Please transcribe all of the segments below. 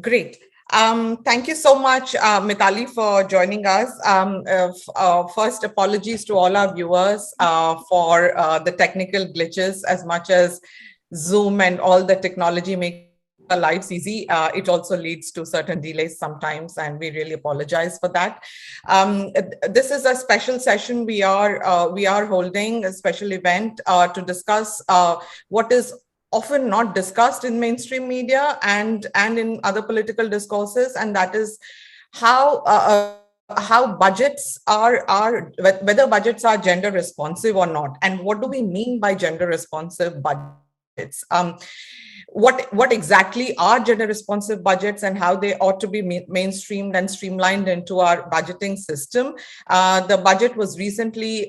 Great. Thank you so much, Mitali, for joining us. First, apologies to all our viewers for the technical glitches. As much as Zoom and all the technology makes our lives easy, it also leads to certain delays sometimes, and we really apologize for that. This is a special session we are holding, a special event to discuss what is often not discussed in mainstream media and in other political discourses, and that is how budgets are whether budgets are gender responsive or not, and what do we mean by gender responsive budgets. What exactly are gender responsive budgets and how they ought to be mainstreamed and streamlined into our budgeting system. The budget was recently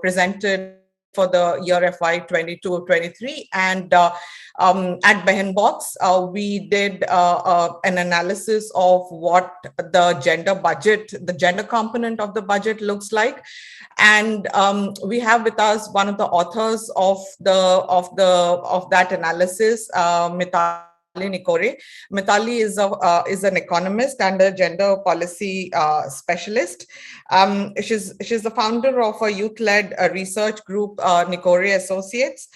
presented for the year FY 22-23, and at Behanbox, we did an analysis of what the gender budget, the gender component of the budget looks like, and we have with us one of the authors of that analysis, Mitali Nikore. Mitali is an economist and a gender policy specialist. She's the founder of a youth-led research group, Nikore Associates.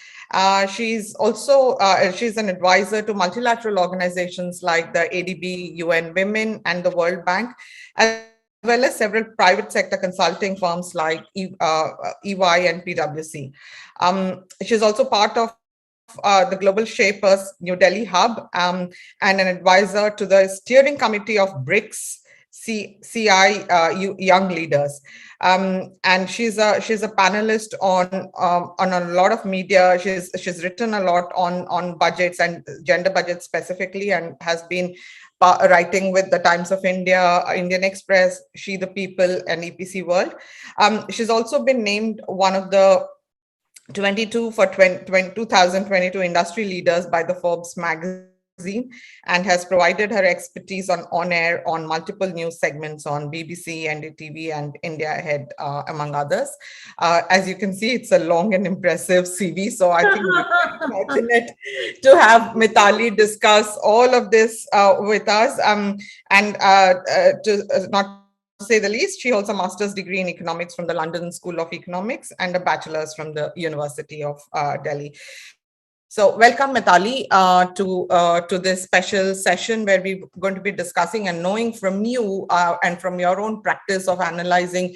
She's also she's an advisor to multilateral organizations like the ADB, UN Women, and the World Bank, as well as several private sector consulting firms like EY and PwC. She's also part of the Global Shapers New Delhi Hub, and an advisor to the steering committee of BRICS CI Young Leaders. And she's a panelist on a lot of media. She's written a lot on budgets and gender budgets specifically, and has been writing with the Times of India, Indian Express, She the People, and EPC World. She's also been named one of the 2022 industry leaders by the Forbes magazine, and has provided her expertise on air on multiple news segments on BBC, NDTV, and India Ahead, among others. As you can see, it's a long and impressive CV, so I think we're fortunate to have Mitali discuss all of this with us. And to not say the least, she holds a master's degree in economics from the London School of Economics and a bachelor's from the University of Delhi. So welcome, Mitali, to this special session where we're going to be discussing and knowing from you and from your own practice of analyzing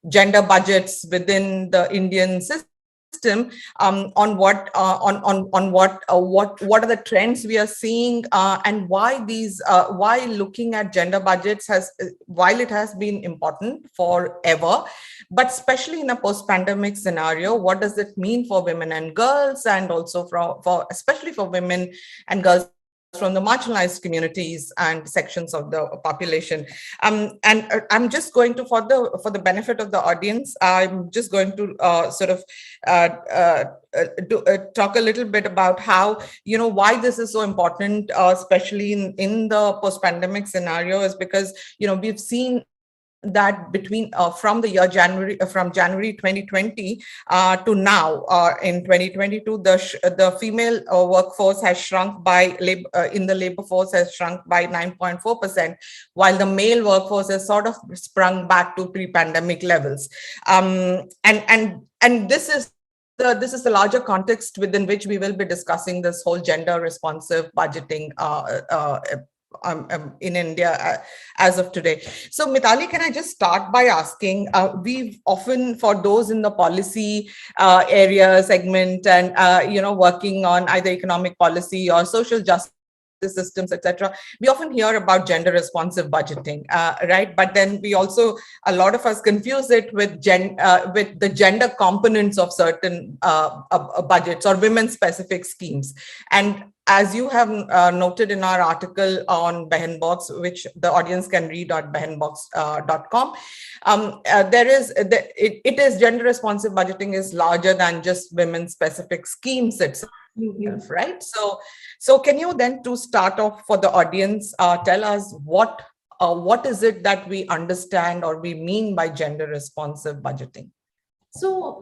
gender budgets within the Indian system, on what are the trends we are seeing, and why looking at gender budgets while it has been important forever, but especially in a post-pandemic scenario, what does it mean for women and girls, and also especially for women and girls from the marginalized communities and sections of the population. And I'm just going to, for the benefit of the audience, I'm just going to talk a little bit about how, why this is so important, especially in the post-pandemic scenario, is because, we've seen that between from January 2020 to now, in 2022, the female workforce has shrunk in the labor force has shrunk by 9.4%, while the male workforce has sort of sprung back to pre-pandemic levels. And this is the larger context within which we will be discussing this whole gender responsive budgeting in India as of today. So Mitali, can I just start by asking, we've often, for those in the policy area segment and, working on either economic policy or social justice systems, etc., we often hear about gender responsive budgeting, right? But then we also, a lot of us confuse it with the gender components of certain budgets or women specific schemes. And as you have noted in our article on Behanbox, which the audience can read at behanbox.com, it is gender responsive budgeting is larger than just women specific schemes itself, right? So can you then, to start off for the audience, tell us what is it that we understand or we mean by gender responsive budgeting? So,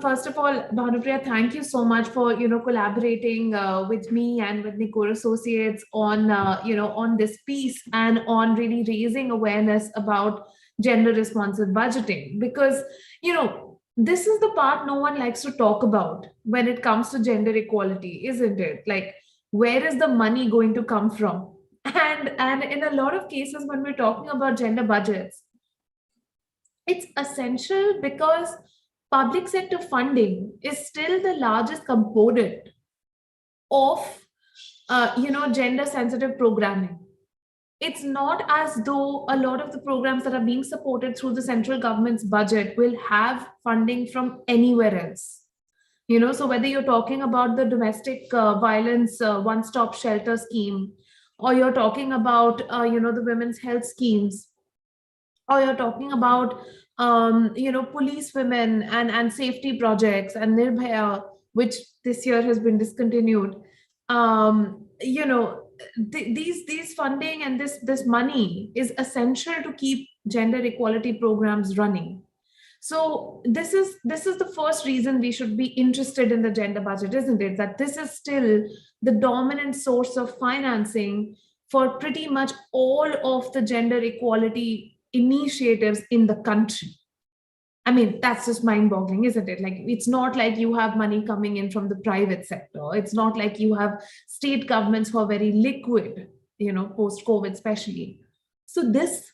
first of all, Bhanupriya, thank you so much for, collaborating with me and with Nikore Associates on, on this piece and on really raising awareness about gender responsive budgeting. Because, this is the part no one likes to talk about when it comes to gender equality, isn't it? Like, where is the money going to come from? And in a lot of cases, when we're talking about gender budgets, it's essential because public sector funding is still the largest component of gender sensitive programming. It's not as though a lot of the programs that are being supported through the central government's budget will have funding from anywhere else. So whether you're talking about the domestic violence one stop shelter scheme, or you're talking about the women's health schemes, or you're talking about police women and safety projects and Nirbhaya, which this year has been discontinued. These funding and this money is essential to keep gender equality programs running. So this is the first reason we should be interested in the gender budget, isn't it? That this is still the dominant source of financing for pretty much all of the gender equality initiatives in the country. I mean, that's just mind boggling, isn't it? Like, it's not like you have money coming in from the private sector. It's not like you have state governments who are very liquid, post COVID, especially. So, this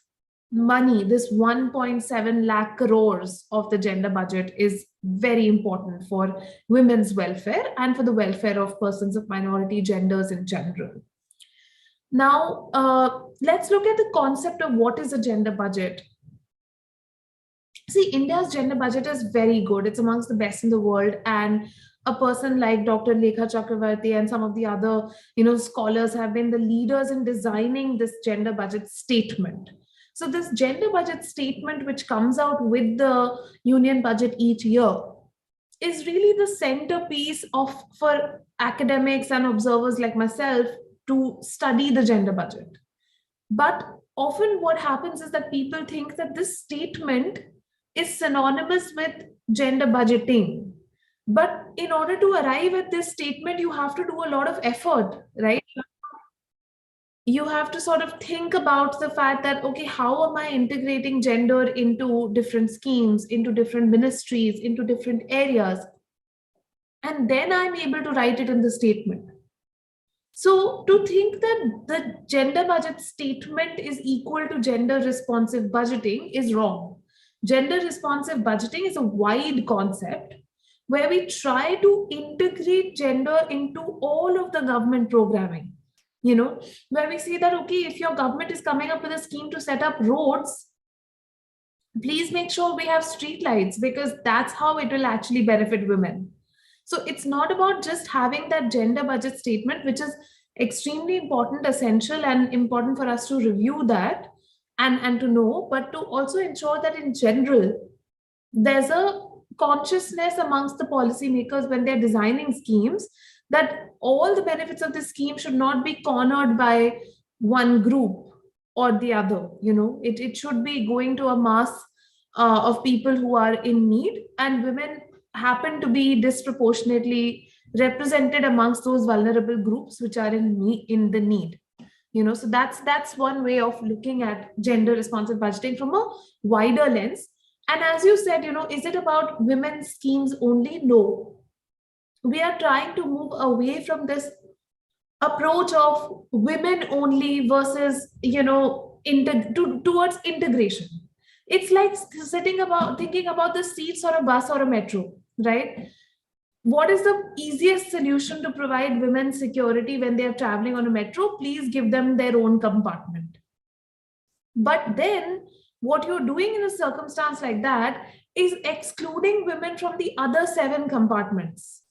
money, this 1.7 lakh crores of the gender budget, is very important for women's welfare and for the welfare of persons of minority genders in general. Now, let's look at the concept of what is a gender budget. See, India's gender budget is very good. It's amongst the best in the world. And a person like Dr. Lekha Chakravarti and some of the other, scholars have been the leaders in designing this gender budget statement. So this gender budget statement, which comes out with the union budget each year, is really the centerpiece of for academics and observers like myself to study the gender budget. But often what happens is that people think that this statement is synonymous with gender budgeting. But in order to arrive at this statement, you have to do a lot of effort, right? You have to sort of think about the fact that, okay, how am I integrating gender into different schemes, into different ministries, into different areas? And then I'm able to write it in the statement. So to think that the gender budget statement is equal to gender responsive budgeting is wrong. Gender responsive budgeting is a wide concept where we try to integrate gender into all of the government programming. Where we say that, okay, if your government is coming up with a scheme to set up roads, please make sure we have street lights, because that's how it will actually benefit women. So it's not about just having that gender budget statement, which is extremely important, essential, and important for us to review that and to know, but to also ensure that in general, there's a consciousness amongst the policymakers when they're designing schemes that all the benefits of the scheme should not be cornered by one group or the other. It should be going to a mass of people who are in need, and women happen to be disproportionately represented amongst those vulnerable groups which are in the need. So that's one way of looking at gender responsive budgeting from a wider lens. And as you said, is it about women's schemes only? No. We are trying to move away from this approach of women only versus, towards integration. It's like thinking about the seats or a bus or a metro, right? What is the easiest solution to provide women security when they are traveling on a metro? Please give them their own compartment. But then what you're doing in a circumstance like that is excluding women from the other 7 compartments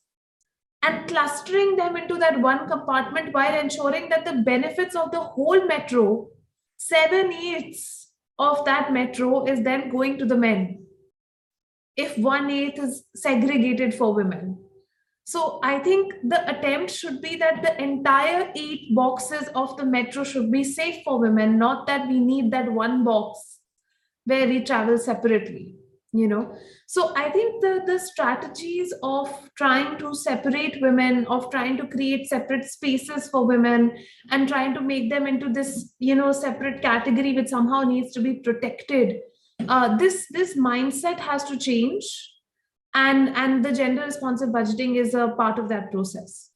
and clustering them into that one compartment while ensuring that the benefits of the whole metro, 7/8 of that metro, is then going to the men, if 1/8 is segregated for women. So I think the attempt should be that the entire 8 boxes of the metro should be safe for women, not that we need that one box where we travel separately. So I think the strategies of trying to separate women, of trying to create separate spaces for women, and trying to make them into this separate category which somehow needs to be protected, this mindset has to change, and the gender responsive budgeting is a part of that process.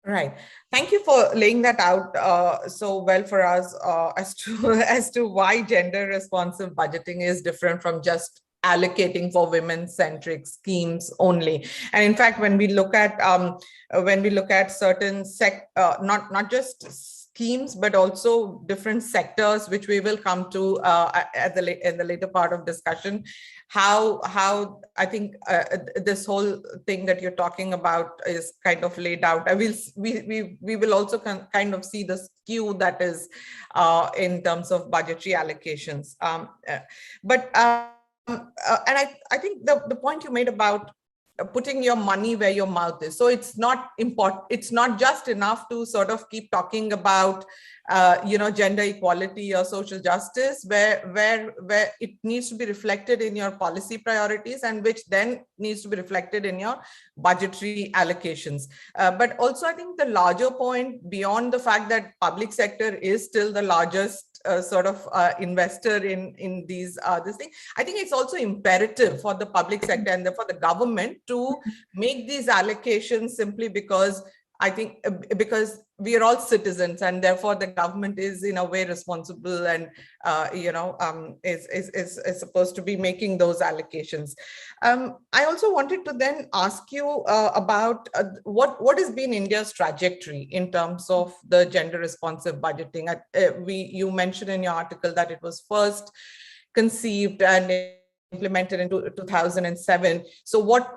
Right. Thank you for laying that out so well for us as to as to why gender responsive budgeting is different from just allocating for women-centric schemes only. And in fact, when we look at certain not just schemes, but also different sectors, which we will come to in the later part of discussion, how I think this whole thing that you're talking about is kind of laid out. We will also kind of see the skew that is in terms of budgetary allocations. And I think the point you made about putting your money where your mouth is. So it's not important. It's not just enough to sort of keep talking about, gender equality or social justice, where it needs to be reflected in your policy priorities, and which then needs to be reflected in your budgetary allocations. But also, I think the larger point, beyond the fact that public sector is still the largest investor in these this thing, I think it's also imperative for the public sector and for the government to make these allocations, simply because I think because we are all citizens, and therefore the government is in a way responsible and is supposed to be making those allocations. I also wanted to then ask you about what has been India's trajectory in terms of the gender responsive budgeting. You mentioned in your article that it was first conceived and implemented in 2007. So what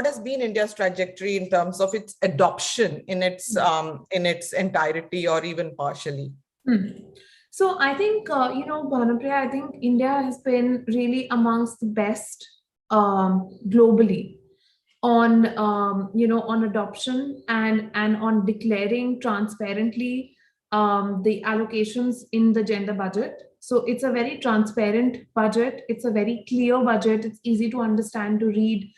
has been India's trajectory in terms of its adoption in its entirety or even partially? So I think, Bhanupriya, I think India has been really amongst the best globally on, on adoption and on declaring transparently the allocations in the gender budget. So it's a very transparent budget. It's a very clear budget. It's easy to understand, to read.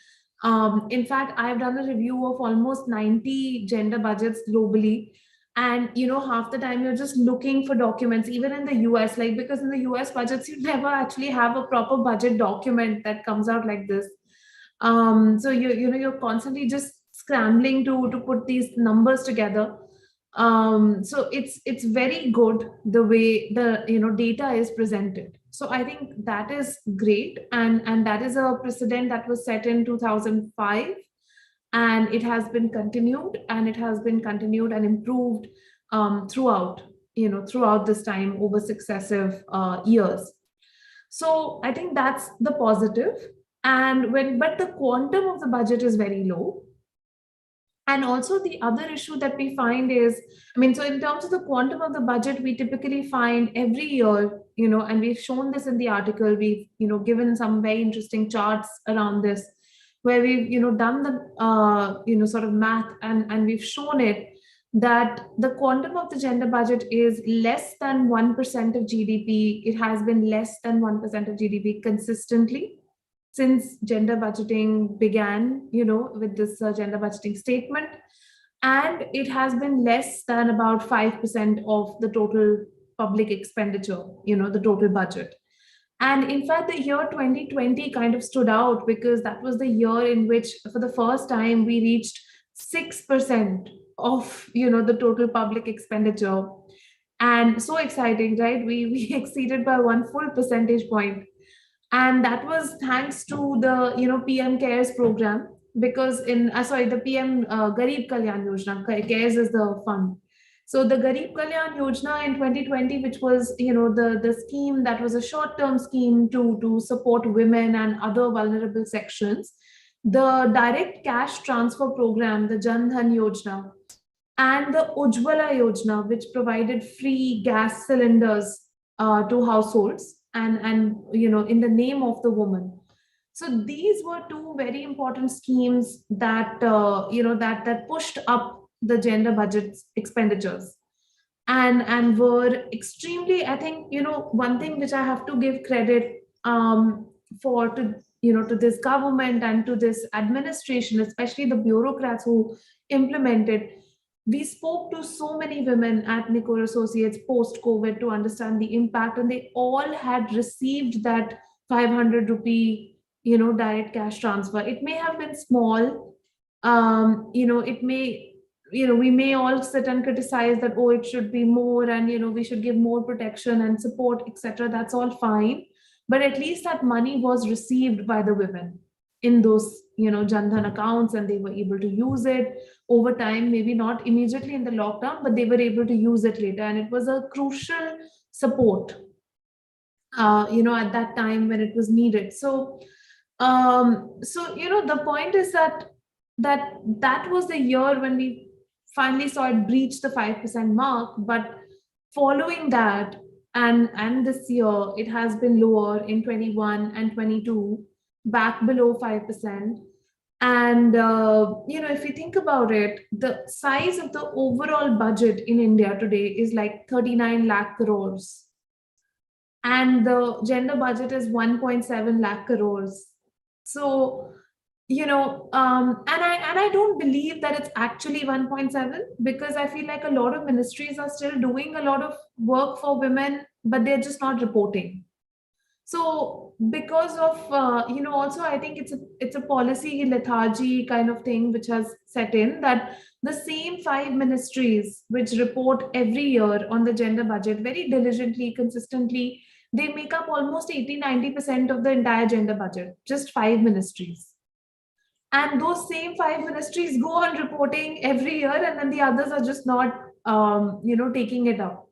In fact, I've done a review of almost 90 gender budgets globally. And half the time you're just looking for documents, even in the US, like, because in the US budgets, you never actually have a proper budget document that comes out like this. So you're constantly just scrambling to put these numbers together. So it's very good the way the data is presented. So I think that is great, and that is a precedent that was set in 2005, and it has been continued, and improved throughout this time, over successive years. So I think that's the positive. But the quantum of the budget is very low. And also the other issue that we find is, so in terms of the quantum of the budget, we typically find every year, and we've shown this in the article, we've, given some very interesting charts around this, where we've, done the, sort of math, and we've shown it that the quantum of the gender budget is less than 1% of GDP. It has been less than 1% of GDP consistently since gender budgeting began, with this gender budgeting statement. And it has been less than about 5% of the total public expenditure, the total budget. And in fact, the year 2020 kind of stood out, because that was the year in which, for the first time, we reached 6% of, the total public expenditure. And so exciting, right? We exceeded by 1 full percentage point. And that was thanks to the PM CARES program, because the PM Garib Kalyan Yojana. CARES is the fund. So the Garib Kalyan Yojana in 2020, which was the scheme that was a short-term scheme to support women and other vulnerable sections, the direct cash transfer program, the Jan Dhan Yojana, and the Ujjwala Yojana, which provided free gas cylinders to households, and in the name of the woman. So these were two very important schemes that that pushed up the gender budget expenditures. and were extremely, I think, one thing which I have to give credit for to to this government and to this administration, especially the bureaucrats who implemented. We spoke to so many women at Nikore Associates post COVID to understand the impact, and they all had received that 500 rupee direct cash transfer. It may have been small, it may, we may all sit and criticize that, oh, it should be more, and we should give more protection and support, etc. That's all fine, but at least that money was received by the women in those Jan Dhan accounts, and they were able to use it over time, maybe not immediately in the lockdown, but they were able to use it later, and it was a crucial support at that time when it was needed. So the point is that was the year when we finally saw it breach the 5% mark. But following that, and this year, it has been lower in 21 and 22, back below 5%. And if you think about it, the size of the overall budget in India today is like 39 lakh crores, and the gender budget is 1.7 lakh crores. So and I don't believe that it's actually 1.7, because I feel like a lot of ministries are still doing a lot of work for women, but they're just not reporting. So because of also, I think it's a policy lethargy kind of thing which has set in, that the same five ministries which report every year on the gender budget very diligently, consistently, they make up almost 80-90% of the entire gender budget, just five ministries. And those same five ministries go on reporting every year, and then the others are just not taking it up.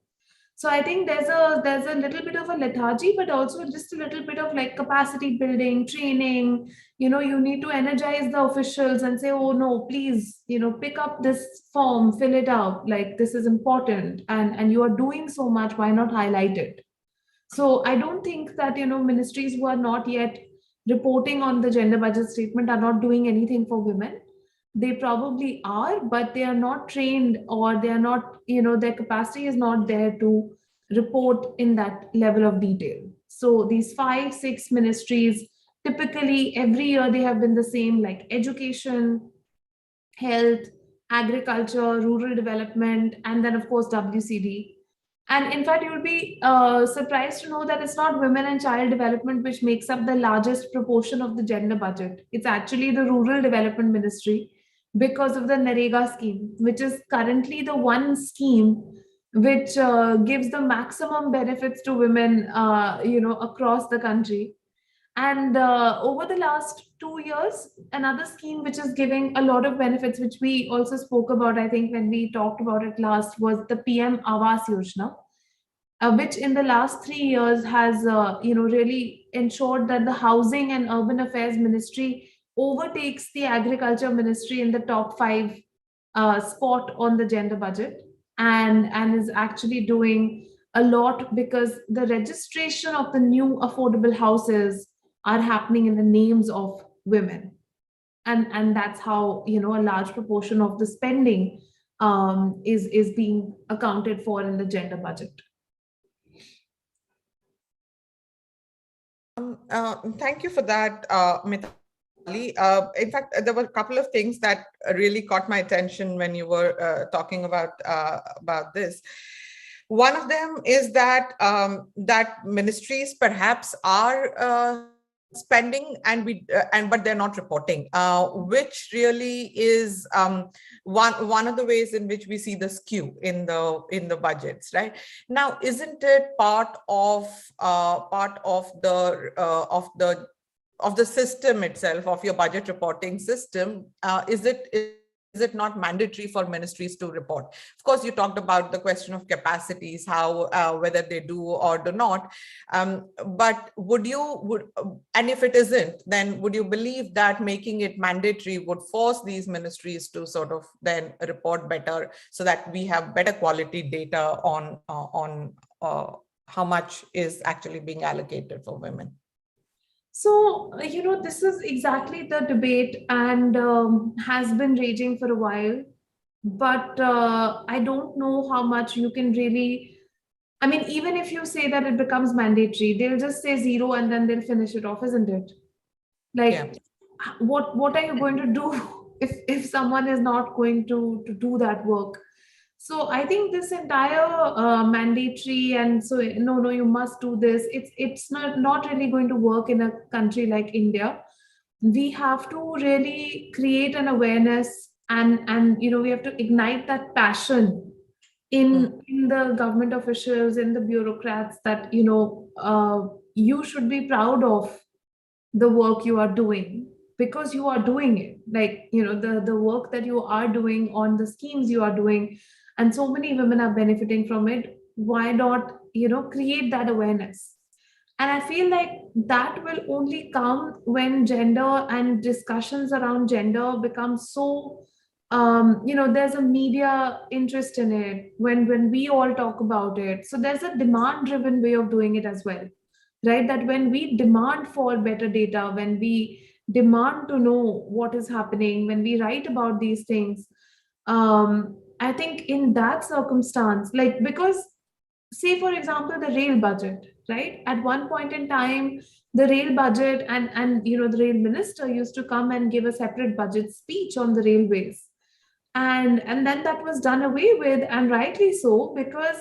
So I think there's a little bit of a lethargy, but also just a little bit of like capacity building, training. You need to energize the officials and say, oh no, please, pick up this form, fill it out, like this is important, and you are doing so much, why not highlight it? So I don't think that ministries who are not yet reporting on the gender budget statement are not doing anything for women. They probably are, but they are not trained, or they are not, their capacity is not there to report in that level of detail. So these 5-6 ministries, typically every year they have been the same, like education, health, agriculture, rural development, and then of course WCD. And in fact, you'll be surprised to know that it's not women and child development which makes up the largest proportion of the gender budget. It's actually the Rural Development Ministry, because of the Narega scheme, which is currently the one scheme which gives the maximum benefits to women, across the country. And over the last 2 years, another scheme which is giving a lot of benefits, which we also spoke about, I think, when we talked about it last, was the PM Awas Yojana, which in the last 3 years has, really ensured that the Housing and Urban Affairs Ministry overtakes the Agriculture Ministry in the top five spot on the gender budget, and is actually doing a lot, because the registration of the new affordable houses are happening in the names of women, and that's how a large proportion of the spending is being accounted for in the gender budget. Thank you for that, Mitali. In fact, there were a couple of things that really caught my attention when you were talking about this. One of them is that that ministries perhaps are spending, but they're not reporting, which really is one of the ways in which we see the skew in the budgets. Right now, isn't it part of the system itself, of your budget reporting system? Is it not mandatory for ministries to report? Of course, you talked about the question of capacities, how whether they do or do not. But and if it isn't, then would you believe that making it mandatory would force these ministries to sort of then report better, so that we have better quality data on how much is actually being allocated for women? So, this is exactly the debate, and has been raging for a while. but I don't know how much you can really. I mean, even if you say that it becomes mandatory, they'll just say zero and then they'll finish it off, isn't it? Yeah. Like, what are you going to do if someone is not going to do that work? So I think this entire mandatory, and so no, you must do this, it's not really going to work in a country like India. We have to really create an awareness, and we have to ignite that passion Mm. in the government officials, in the bureaucrats, that you should be proud of the work you are doing, because you are doing it, like the work that you are doing on the schemes you are doing, and so many women are benefiting from it. Why not create that awareness? And I feel like that will only come when gender and discussions around gender become so there's a media interest in it, when we all talk about it. So there's a demand driven way of doing it as well, right? That when we demand for better data, when we demand to know what is happening, when we write about these things, I think in that circumstance, like, because say for example the rail budget, right? At one point in time, the rail budget, and the rail minister used to come and give a separate budget speech on the railways, and then that was done away with, and rightly so, because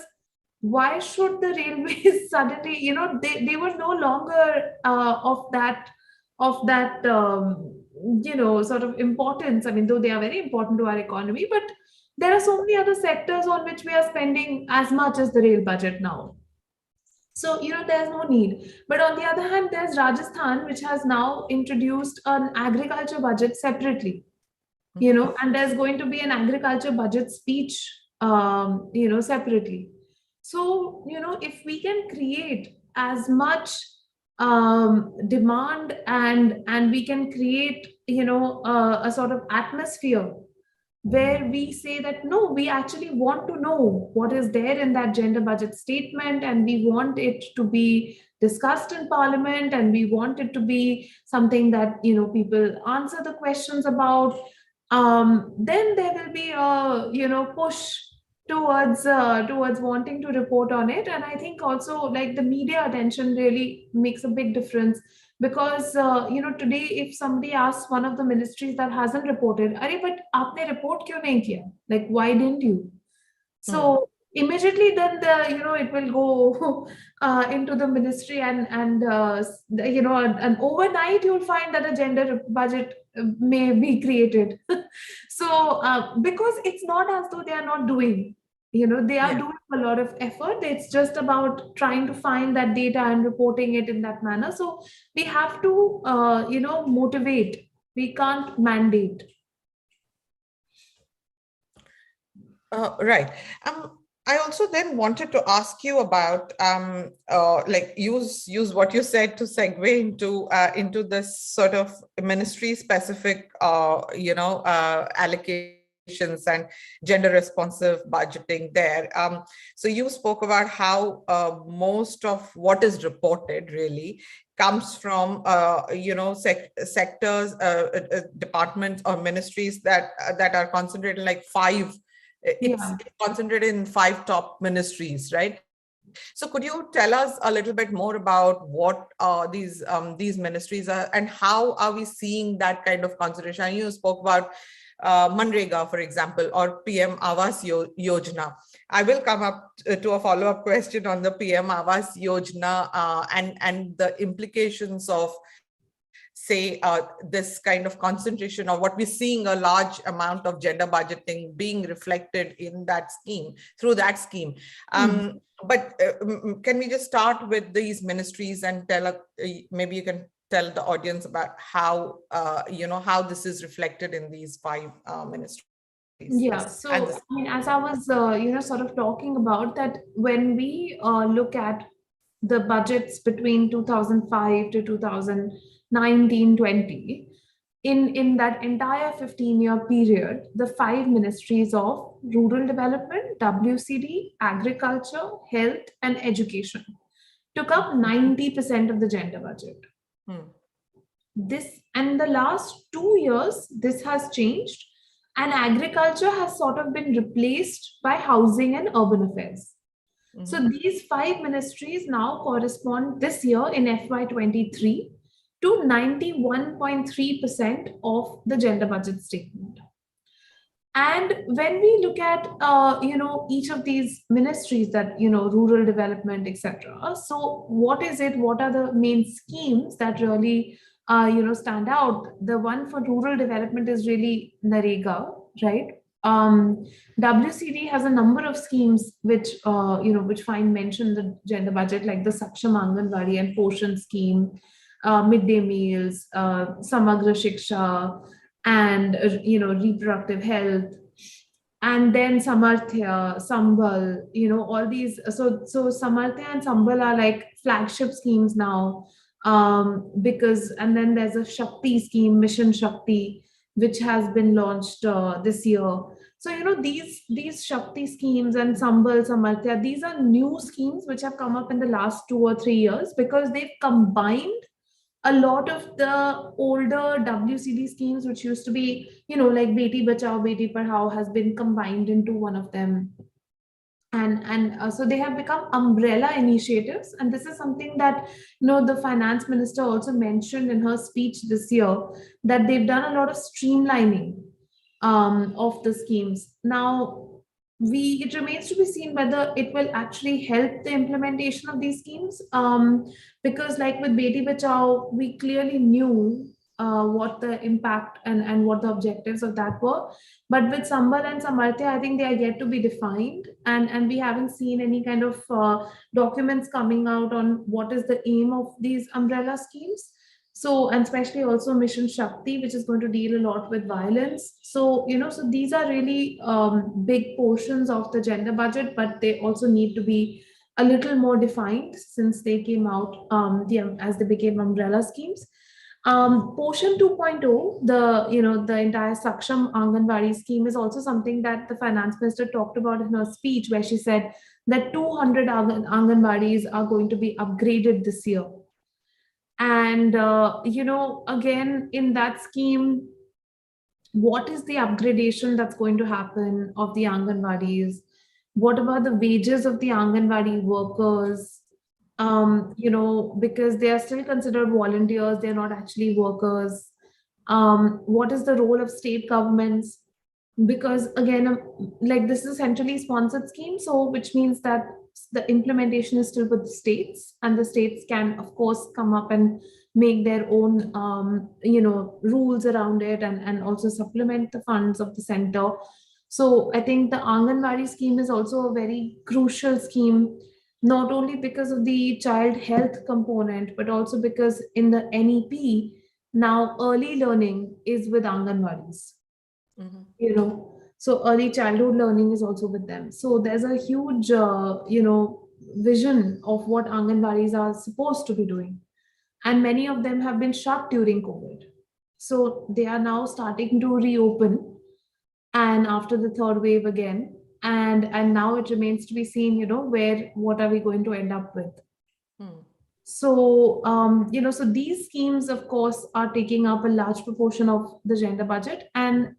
why should the railways suddenly, they were no longer of that sort of importance. I mean, though they are very important to our economy, but there are so many other sectors on which we are spending as much as the rail budget now. So there's no need. But on the other hand, there's Rajasthan, which has now introduced an agriculture budget separately, Mhm. and there's going to be an agriculture budget speech separately. So if we can create as much demand, and we can create a sort of atmosphere where we say that no, we actually want to know what is there in that gender budget statement, and we want it to be discussed in parliament, and we want it to be something that people answer the questions about. Then there will be a push towards wanting to report on it. And I think also, like, the media attention really makes a big difference, because today if somebody asks one of the ministries that hasn't reported, "Arey, but aapne report kyun nahi kiya?" Like, why didn't you? So Mm. immediately then it will go into the ministry, and overnight you'll find that a gender budget may be created. So because it's not as though they are not doing, they are Yeah. doing a lot of effort. It's just about trying to find that data and reporting it in that manner. So we have to motivate, we can't mandate. Right. I also then wanted to ask you about like use what you said to segue into this sort of ministry specific allocations and gender responsive budgeting there. So you spoke about how most of what is reported really comes from sectors, departments or ministries that are concentrated in like five. It's Yeah. concentrated in five top ministries, right? So could you tell us a little bit more about what these ministries are, and how are we seeing that kind of concentration? And you spoke about Manrega, for example, or PM Awas Yojana. I will come up to a follow-up question on the PM Awas Yojana and the implications of, say, this kind of concentration, or what we're seeing a large amount of gender budgeting being reflected in that scheme, through that scheme. Hmm. But can we just start with these ministries and maybe you can tell the audience about how how this is reflected in these five ministries and Yeah, so I mean, as I was, sort of talking about that, when we look at the budgets between 2005 to 2019-20, in that entire 15-year period, the five ministries of rural development, WCD, agriculture, health, and education took up 90% of the gender budget. Hmm. This, and the last 2 years, this has changed. And agriculture has sort of been replaced by housing and urban affairs. So these five ministries now correspond this year in FY23 to 91.3% of the gender budget statement. And when we look at each of these ministries, that rural development, etc. So what is it? What are the main schemes that really stand out? The one for rural development is really Narega, right? WCD has a number of schemes which find mention in the gender budget, like the Saksham Anganwadi and Poshan scheme, midday meals, Samagra Shiksha, and reproductive health, and then Samarthya, Sambal, all these. So Samarthya and Sambal are like flagship schemes now, because, and then there's a Shakti scheme, Mission Shakti, which has been launched this year. So these Shakti schemes and Sambal, Samarthya, these are new schemes which have come up in the last 2 or 3 years, because they've combined a lot of the older WCD schemes, which used to be, like Beti Bachao, Beti Padhao, has been combined into one of them. And so they have become umbrella initiatives. And this is something that, the finance minister also mentioned in her speech this year, that they've done a lot of streamlining of the schemes. Now, it remains to be seen whether it will actually help the implementation of these schemes, because like with Beti Bachao, we clearly knew what the impact and what the objectives of that were. But with Sambal and Samarthya, I think they are yet to be defined, and we haven't seen any kind of documents coming out on what is the aim of these umbrella schemes. So, and especially also Mission Shakti, which is going to deal a lot with violence. So, so these are really big portions of the gender budget, but they also need to be a little more defined since they came out as they became umbrella schemes. Portion 2.0, the entire Saksham Anganwadi scheme, is also something that the finance minister talked about in her speech, where she said that 200 Anganwadis are going to be upgraded this year. And, again, in that scheme, what is the upgradation that's going to happen of the Anganwadis? What about the wages of the Anganwadi workers? Because they are still considered volunteers, they're not actually workers. What is the role of state governments? Because again, like, this is a centrally sponsored scheme, so which means that the implementation is still with the states, and the states can of course come up and make their own rules around it, and also supplement the funds of the center. So I think the Anganwadi scheme is also a very crucial scheme, not only because of the child health component, but also because in the NEP now early learning is with Anganwadis. So early childhood learning is also with them. So there's a huge vision of what Anganwadis are supposed to be doing, and many of them have been shut during COVID. So they are now starting to reopen, and after the third wave again, and now it remains to be seen, what are we going to end up with. So, so these schemes, of course, are taking up a large proportion of the gender budget. And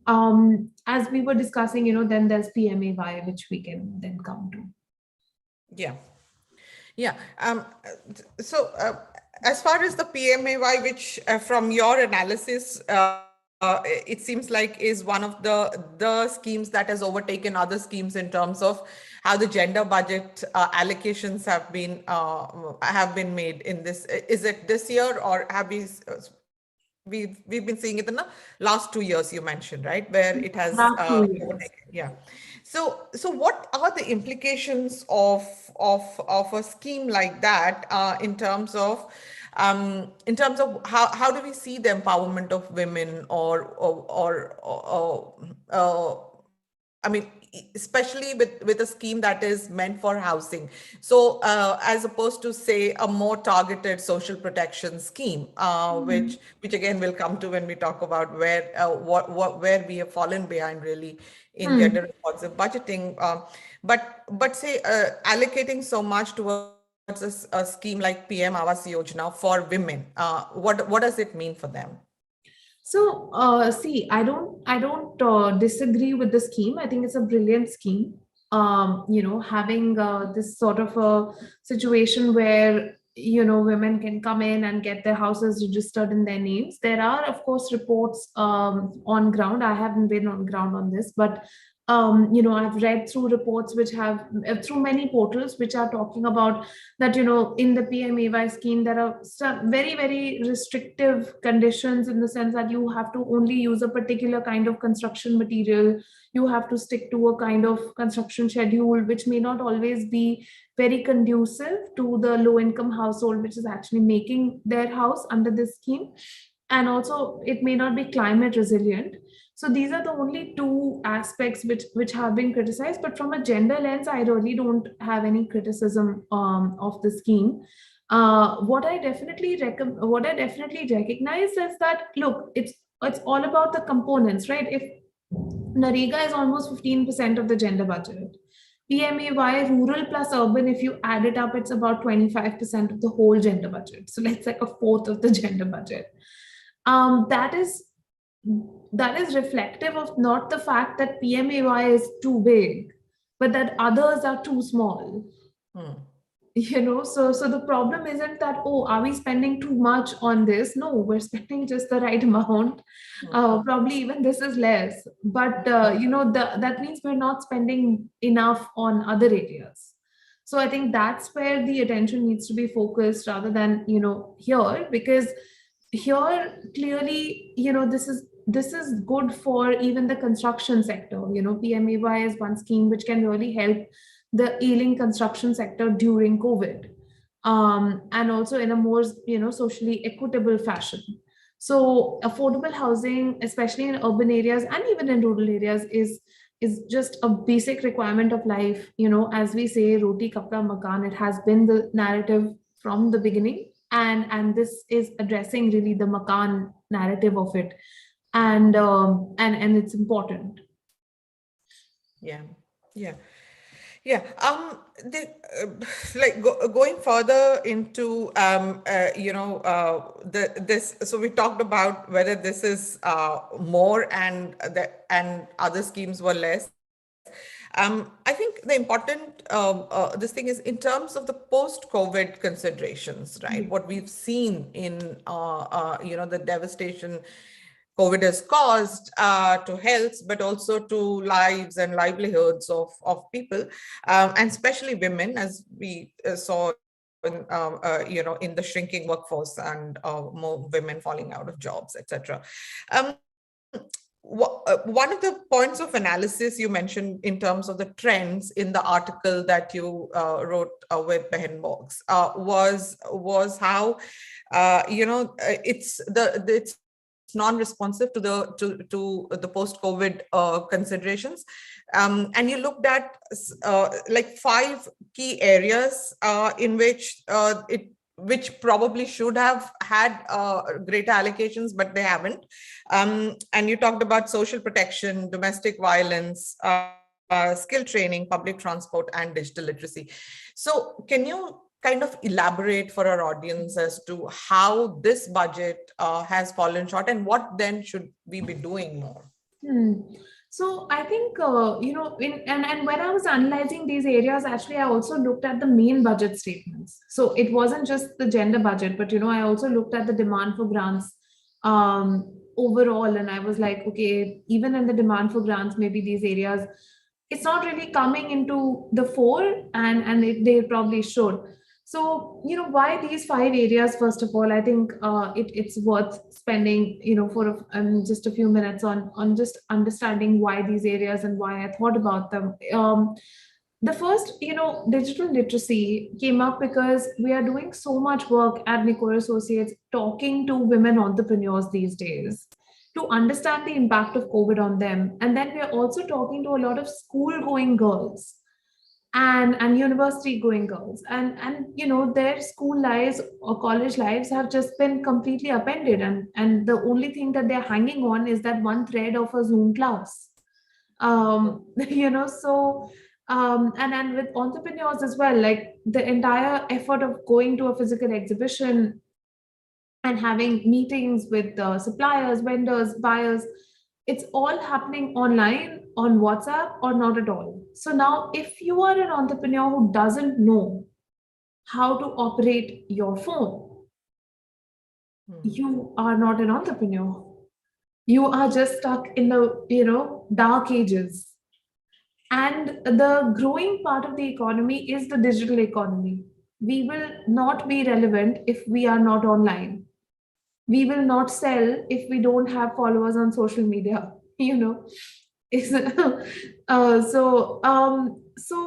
as we were discussing, then there's PMAY, which we can then come to. Yeah. Yeah. So as far as the PMAY, which from your analysis, it seems like is one of the schemes that has overtaken other schemes in terms of how the gender budget allocations have been made in this. Is it this year, or have we've been seeing it in the last 2 years, you mentioned, right, where it has overtaken? Yeah. So what are the implications of a scheme like that in terms of how do we see the empowerment of women, I mean, especially with a scheme that is meant for housing. So as opposed to, say, a more targeted social protection scheme, which again we'll come to when we talk about where we have fallen behind really in gender responsive budgeting. But say allocating so much towards a scheme like PM Awas Yojana for women, what does it mean for them? So, see, I don't disagree with the scheme. I think it's a brilliant scheme. Having this sort of a situation where women can come in and get their houses registered in their names. There are, of course, reports on ground. I haven't been on ground on this, but I've read through reports which have through many portals which are talking about that in the PMAY scheme there are some very very restrictive conditions, in the sense that you have to only use a particular kind of construction material, you have to stick to a kind of construction schedule which may not always be very conducive to the low income household which is actually making their house under this scheme, and also it may not be climate resilient. So these are the only two aspects which have been criticized, but from a gender lens I really don't have any criticism of the scheme. What I definitely recognize is that, look, it's all about the components, right? If Narega is almost 15% of the gender budget, PMAY rural plus urban, if you add it up, it's about 25% of the whole gender budget. So let's like a fourth of the gender budget. Um, that is that is reflective of not the fact that PMAY is too big, but that others are too small. Hmm. So the problem isn't that, oh, are we spending too much on this? No, we're spending just the right amount. Hmm. Probably even this is less, but that means we're not spending enough on other areas. So I think that's where the attention needs to be focused rather than here, because here clearly this is good for even the construction sector. PMAY is one scheme which can really help the ailing construction sector during COVID, and also in a more socially equitable fashion. So affordable housing, especially in urban areas and even in rural areas, is just a basic requirement of life. As we say, roti kapda makan, it has been the narrative from the beginning, and this is addressing really the makan narrative of it, and it's important. Yeah. Yeah. Yeah. Like going further into this. So we talked about whether this is more and other schemes were less. I think the important this thing is in terms of the post-COVID considerations, right? What we've seen in the devastation COVID has caused to health, but also to lives and livelihoods of people, and especially women, as we saw in the shrinking workforce and more women falling out of jobs, etc. Um, One of the points of analysis you mentioned in terms of the trends in the article that you wrote with Behanbox was how it's non-responsive to the post-COVID considerations, and you looked at like 5 key areas in which which probably should have had greater allocations, but they haven't. And you talked about social protection, domestic violence, skill training, public transport, and digital literacy. So, can you kind of elaborate for our audience as to how this budget has fallen short, and what then should we be doing more? Hmm. So I think and when I was analyzing these areas, actually I also looked at the main budget statements. So it wasn't just the gender budget, but I also looked at the demand for grants overall, and I was like, okay, even in the demand for grants, maybe these areas, it's not really coming into the fore, they probably should. So why these 5 areas? First of all, I think it's worth spending for just a few minutes on just understanding why these areas and why I thought about them. The first, digital literacy came up because we are doing so much work at Nikore Associates talking to women entrepreneurs these days to understand the impact of COVID on them. And then we are also talking to a lot of school going girls and university going girls, and their school lives or college lives have just been completely upended, and the only thing that they're hanging on is that one thread of a Zoom class. So and with entrepreneurs as well, like the entire effort of going to a physical exhibition and having meetings with suppliers, vendors, buyers. It's all happening online on WhatsApp or not at all. So now, if you are an entrepreneur who doesn't know how to operate your phone, you are not an entrepreneur. You are just stuck in the dark ages. And the growing part of the economy is the digital economy. We will not be relevant if we are not online. We will not sell if we don't have followers on social media. Is so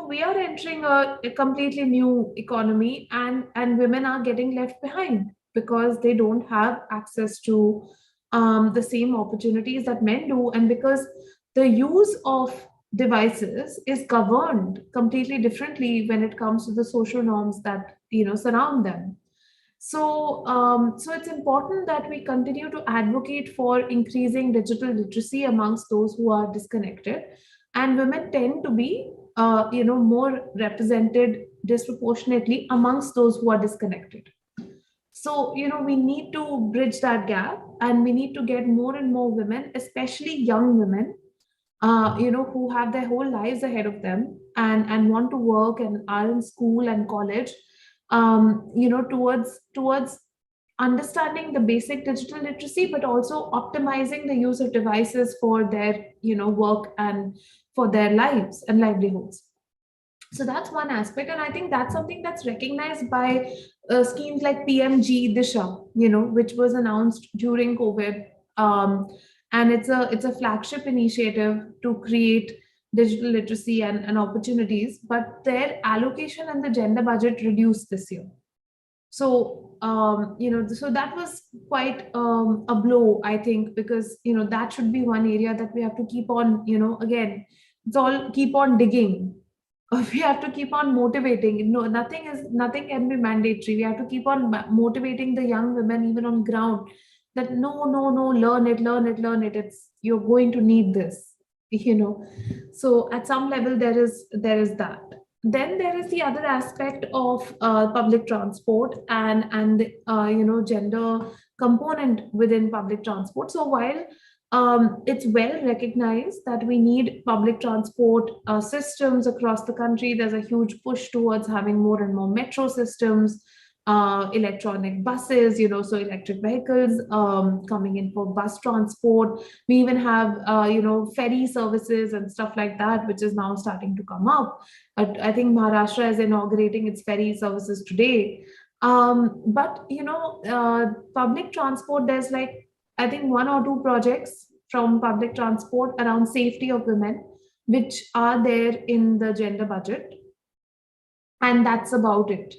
we are entering a completely new economy, and women are getting left behind because they don't have access to the same opportunities that men do, and because the use of devices is governed completely differently when it comes to the social norms that surround them. So it's important that we continue to advocate for increasing digital literacy amongst those who are disconnected, and women tend to be, more represented disproportionately amongst those who are disconnected. So we need to bridge that gap, and we need to get more and more women, especially young women, who have their whole lives ahead of them and want to work and are in school and college, towards understanding the basic digital literacy, but also optimizing the use of devices for their work and for their lives and livelihoods. So that's one aspect, and I think that's something that's recognized by schemes like PMG Disha, which was announced during COVID, and it's a flagship initiative to create digital literacy and opportunities. But their allocation and the gender budget reduced this year. So so that was quite a blow, I think, because that should be one area that we have to keep on, again, it's all keep on digging. We have to keep on motivating. No, nothing can be mandatory. We have to keep on motivating the young women even on ground, that no, no, no, learn it, learn it, learn it. It's You're going to need this. So at some level there is that. Then there is the other aspect of public transport and gender component within public transport. So while it's well recognized that we need public transport systems across the country, there's a huge push towards having more and more metro systems, electronic buses, so electric vehicles coming in for bus transport. We even have, ferry services and stuff like that, which is now starting to come up. I think Maharashtra is inaugurating its ferry services today. But public transport, there's like, I think, one or two projects from public transport around safety of women, which are there in the gender budget, and that's about it.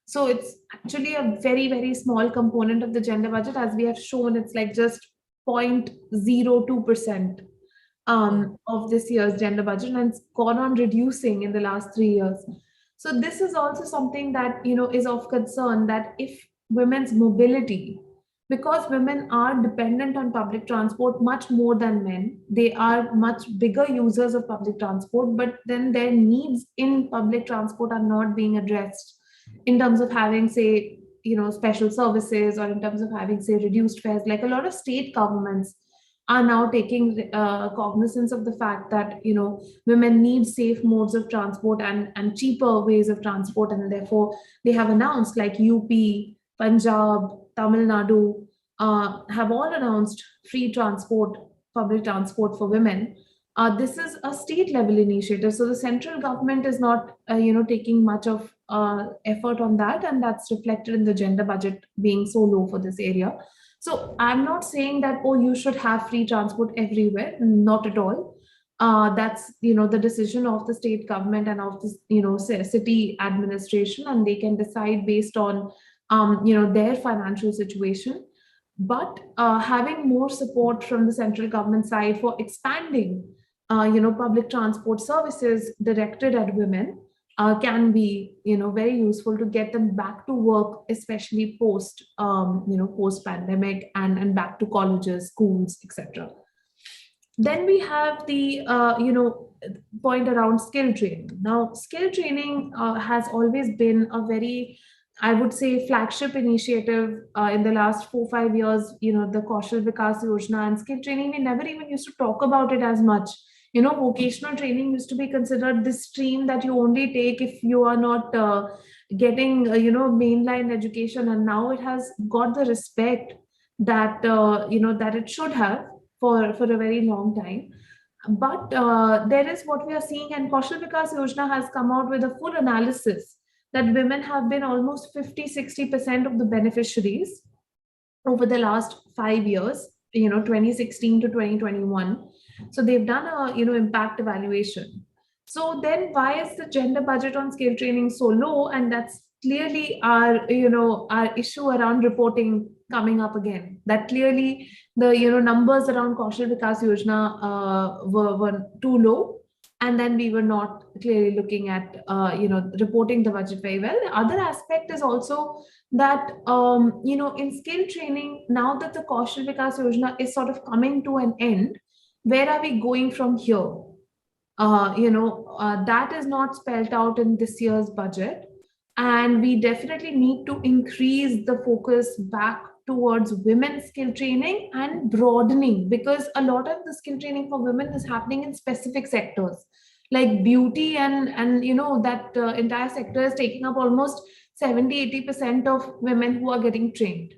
So it's actually a very, very small component of the gender budget. As we have shown, it's like just 0.02% of this year's gender budget, and it's gone on reducing in the last 3 years. So this is also something that is of concern, that if women's mobility, because women are dependent on public transport much more than men, they are much bigger users of public transport, but then their needs in public transport are not being addressed in terms of having, say, special services, or in terms of having, say, reduced fares. Like, a lot of state governments are now taking cognizance of the fact that women need safe modes of transport and cheaper ways of transport, and therefore they have announced, like UP, Punjab, Tamil Nadu, have all announced free transport, public transport for women. This is a state level initiative, so the central government is not taking much of effort on that, and that's reflected in the gender budget being so low for this area. So I'm not saying that, oh, you should have free transport everywhere, not at all. That's the decision of the state government and of the city administration, and they can decide based on their financial situation. But having more support from the central government side for expanding public transport services directed at women can be very useful to get them back to work, especially post pandemic, and back to colleges, schools, etc. Then we have the point around skill training. Now, skill training has always been a very I would say, flagship initiative in the last 4 5 years. The Kaushal Vikas Yojana and skill training. We never even used to talk about it as much. Vocational training used to be considered this stream that you only take if you are not getting, mainline education, and now it has got the respect that that it should have for a very long time. But there is what we are seeing, and Kaushal Vikas Yojana has come out with a full analysis that women have been almost 50-60% of the beneficiaries over the last 5 years, 2016 to 2021. So they've done a impact evaluation. So then why is the gender budget on skill training so low? And that's clearly our issue around reporting coming up again. That clearly the numbers around Kaushal Vikas Yojana were too low, and then we were not clearly looking at reporting the budget very well. The other aspect is also that in skill training, now that the Kaushal Vikas Yojana is sort of coming to an end, where are we going from here? That is not spelled out in this year's budget, and we definitely need to increase the focus back towards women's skill training and broadening, because a lot of the skill training for women is happening in specific sectors like beauty, and that entire sector is taking up almost 70-80% of women who are getting trained.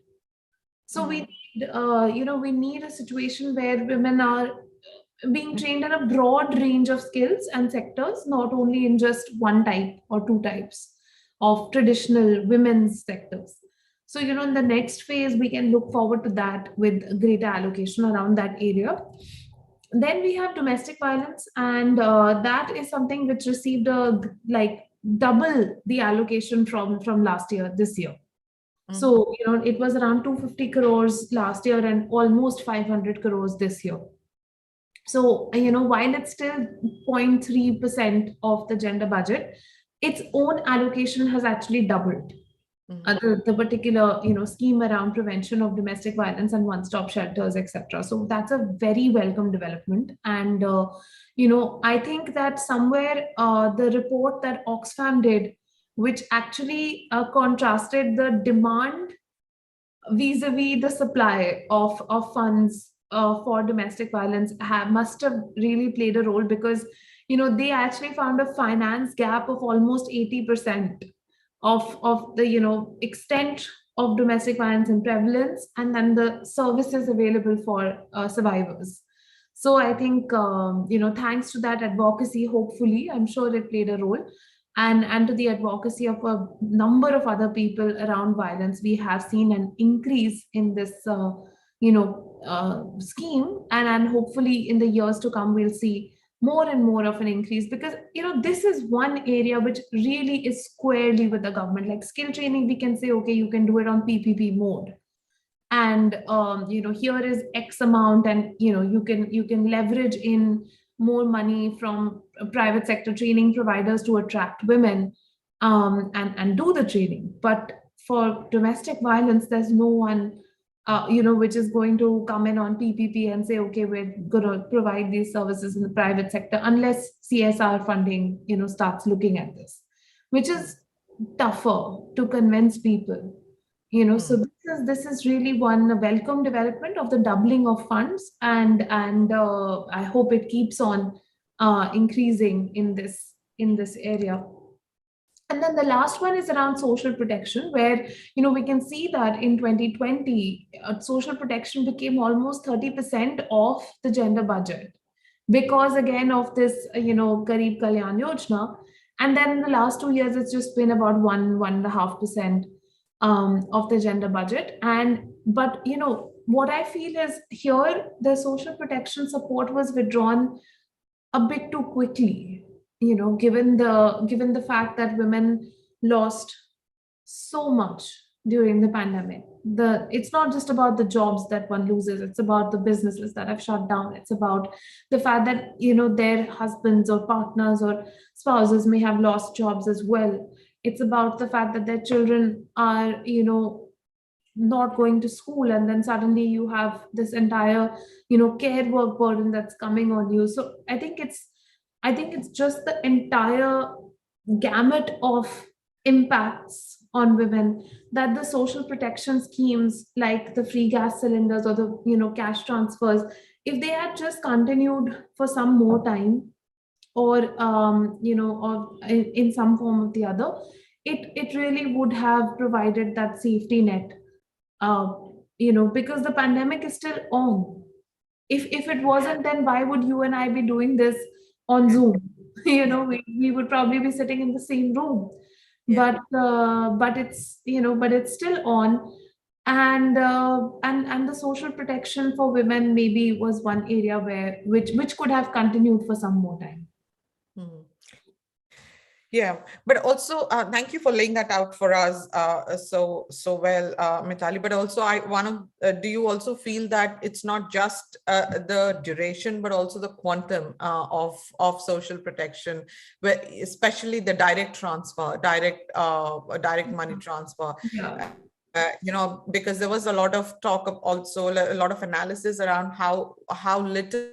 So we need we need a situation where women are being trained in a broad range of skills and sectors, not only in just one type or two types of traditional women's sectors. So, in the next phase, we can look forward to that with greater allocation around that area. Then we have domestic violence, and that is something which received double the allocation from last year, this year. So, it was around 250 crores last year and almost 500 crores this year. So, while it's still 0.3% of the gender budget, its own allocation has actually doubled. The particular scheme around prevention of domestic violence and one-stop shelters, etc. So that's a very welcome development. And I think that somewhere the report that Oxfam did, which actually contrasted the demand vis-a-vis the supply of funds for domestic violence, must have really played a role, because they actually found a finance gap of almost 80% of the extent of domestic violence and prevalence, and then the services available for survivors. So I think thanks to that advocacy, hopefully, I'm sure it played a role, and to the advocacy of a number of other people around violence, we have seen an increase in this scheme, and hopefully in the years to come we'll see more and more of an increase, because this is one area which really is squarely with the government. Like skill training, we can say, okay, you can do it on PPP mode, and here is X amount, and you can leverage in more money from private sector training providers to attract women and do the training. But for domestic violence, there's no one which is going to come in on PPP and say, okay, we're going to provide these services in the private sector, unless CSR funding, starts looking at this, which is tougher to convince people. So this is really one welcome development of the doubling of funds, and I hope it keeps on increasing in this area. And then the last one is around social protection, where we can see that in 2020, social protection became almost 30% of the gender budget, because again of this Garib Kalyan Yojana. And then in the last 2 years, it's just been about 1.5% of the gender budget. But what I feel is here the social protection support was withdrawn a bit too quickly, given the fact that women lost so much during the pandemic. It's not just about the jobs that one loses, it's about the businesses that have shut down. It's about the fact that their husbands or partners or spouses may have lost jobs as well. It's about the fact that their children are not going to school, and then suddenly you have this entire care work burden that's coming on you. So I think it's just the entire gamut of impacts on women, that the social protection schemes like the free gas cylinders or the cash transfers, if they had just continued for some more time, or or in some form or the other, it really would have provided that safety net. uh, because the pandemic is still on. If it wasn't, then why would you and I be doing this on Zoom? Yeah. We would probably be sitting in the same room. Yeah. But it's but it's still on. And the social protection for women maybe was one area where which could have continued for some more time. Mhm. Yeah, but also thank you for laying that out for us so well, Mitali. But also, I one of do you also feel that it's not just the duration, but also the quantum of social protection, where especially the direct transfer, direct money transfer. Yeah. Because there was a lot of talk of also a lot of analysis around how little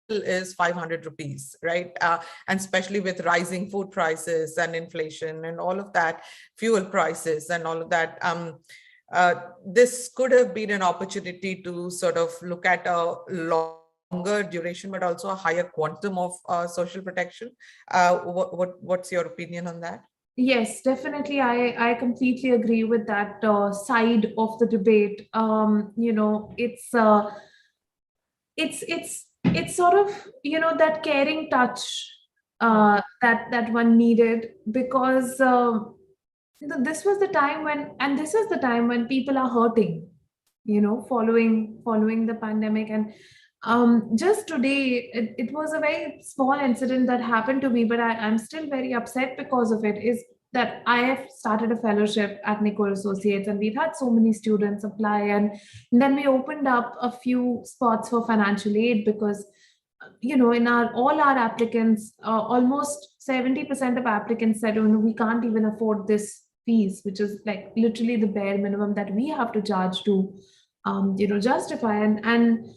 is 500 rupees, right? And especially with rising food prices and inflation and all of that, fuel prices and all of that. This could have been an opportunity to sort of look at a longer duration, but also a higher quantum of social protection. What's your opinion on that? Yes, definitely. I completely agree with that side of the debate. It's sort of that caring touch Hmm. that one needed, because this was the time when, and this is the time when people are hurting, following the pandemic. And just today, it was a very small incident that happened to me, but I'm still very upset because of it. Is that I have started a fellowship at Nikore Associates, and we've had so many students apply, and then we opened up a few spots for financial aid, because in our all our applicants, almost 70% of applicants said, oh, no, we can't even afford this fees, which is like literally the bare minimum that we have to charge to justify. And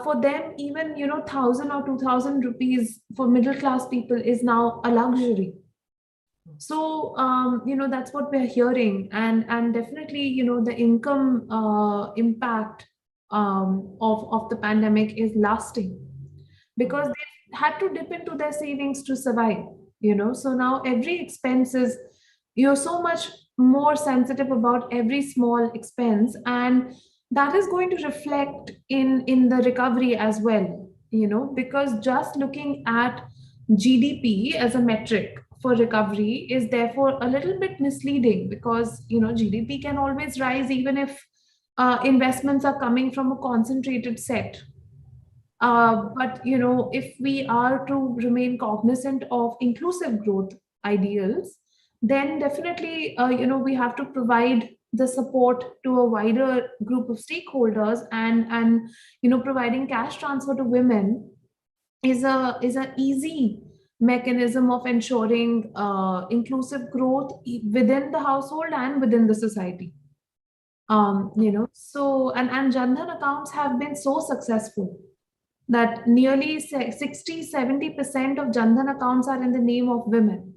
for them, even 1,000 or 2,000 rupees for middle class people is now a luxury. So that's what we're hearing. And definitely the income impact of the pandemic is lasting, because Hmm. they had to dip into their savings to survive. So now every expense is, you're so much more sensitive about every small expense, and that is going to reflect in the recovery as well. Because just looking at GDP as a metric for recovery is therefore a little bit misleading, because GDP can always rise even if investments are coming from a concentrated set. But if we are to remain cognizant of inclusive growth ideals, then definitely we have to provide the support to a wider group of stakeholders. And providing cash transfer to women is a easy mechanism of ensuring inclusive growth within the household and within the society. So and Jandhan accounts have been so successful that nearly 60-70% of Jandhan accounts are in the name of women.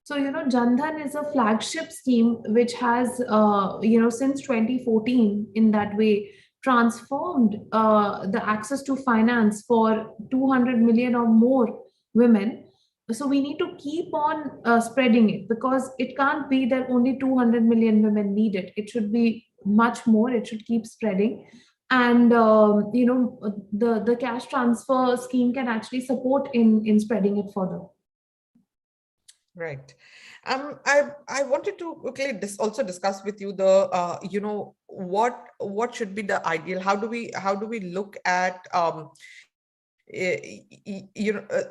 So, Jandhan is a flagship scheme which has, since 2014, in that way, transformed the access to finance for 200 million or more women. So, we need to keep on spreading it, because it can't be that only 200 million women need it. It should be much more, it should keep spreading. And the cash transfer scheme can actually support in spreading it further. Right. I wanted to quickly also discuss with you the what should be the ideal? How do we look at